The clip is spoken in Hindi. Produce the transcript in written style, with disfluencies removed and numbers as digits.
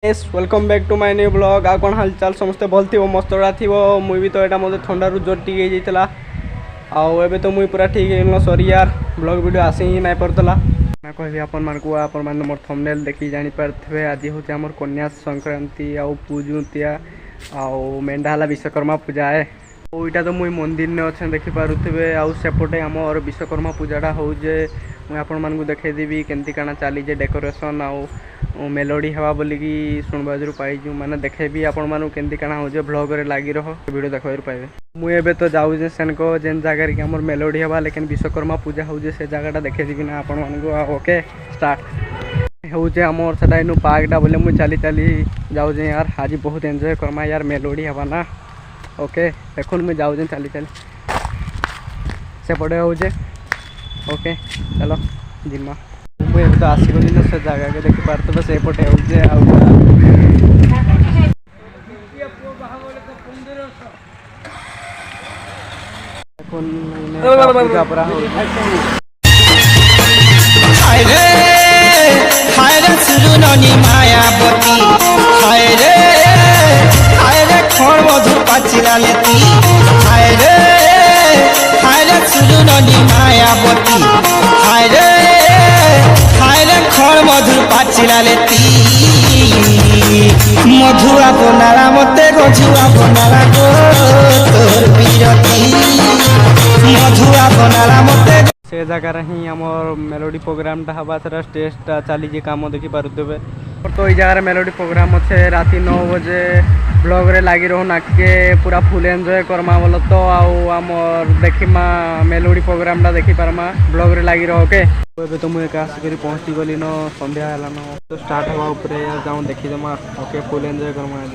yes welcome back to my new blog आ कौन हालचाल समस्ते भल थी मस्तड़ा थी मुई तो यहाँ मत थंडारू जोर टी जाता आबे तो मुई पूरा ठीक है सॉरी यार ब्लॉग वीडियो आसी ही नहीं पार्ला मैं कहि आपण मैंने मोर थंबनेल देखी जानी पारे आज हूँ आम कन्या संक्रांति आउ पूजुतिया आउ मेंढा है विश्वकर्मा पूजा है ओईटा तो मुई मंदिर ने अच्छे देखिपे आउ सेपटे आमर विश्वकर्मा पूजाटा हो मुझे आपण मानक देखदेवी केमती काना चली डेकोरेशन आउ मेलोडी हवा बोलिकी शुणबाजू पाइजु माने देखेबी आपण मानक केमती काना हो ब्लॉग रे लागी रहो वीडियो देखा पाइबे मुझे तो जाऊे सेनको जेन जगह कि आमर मेलोडी हवा लेकिन विश्वकर्मा पूजा हो से जगहटा देखेदेवी ना आपण मानक ओके स्टार्ट होचे आमर सेटा इनु पार्कटा बोले मुझे चली चली जाऊे यार आज बहुत एंजॉय करमा यार मेलोडी हवा ना ओके देखुन मुझे जाऊे चली चली सेपटे होचे ओके चलो जिमा मुझे तो आसगली ना से जगह के देखी पार्थे सेपटे होचे मायावती हाय रे खड़ मधु पाचिला लेती हाय रे सुरुननी मायावती हाय रे खड़ मधु पाचिला लेती मधुआ बनाला मते गजुआ बनाला गो तोर बीरती मधुआ बनाला मते से जगार ही आमर मेलोडी प्रोग्रामटा हवा से स्टेजटा चली कम देखी पारे तो ये जगह मेलोडी प्रोग्राम अच्छे राति 9 बजे ब्लॉग रे लगी रहो नाके पूरा फुल एंजॉय करमा बोल तो आमर देखीमा मेलोडी प्रोग्रामटा देखी पारमा ब्लॉग रे लगी रहो ओके तो तो मुझे आसिक पहुँची गली न संध्या है न तो स्टार्ट हवा उपरे जाऊँ देखीदेमा ओके फुल एंजॉय करमा आज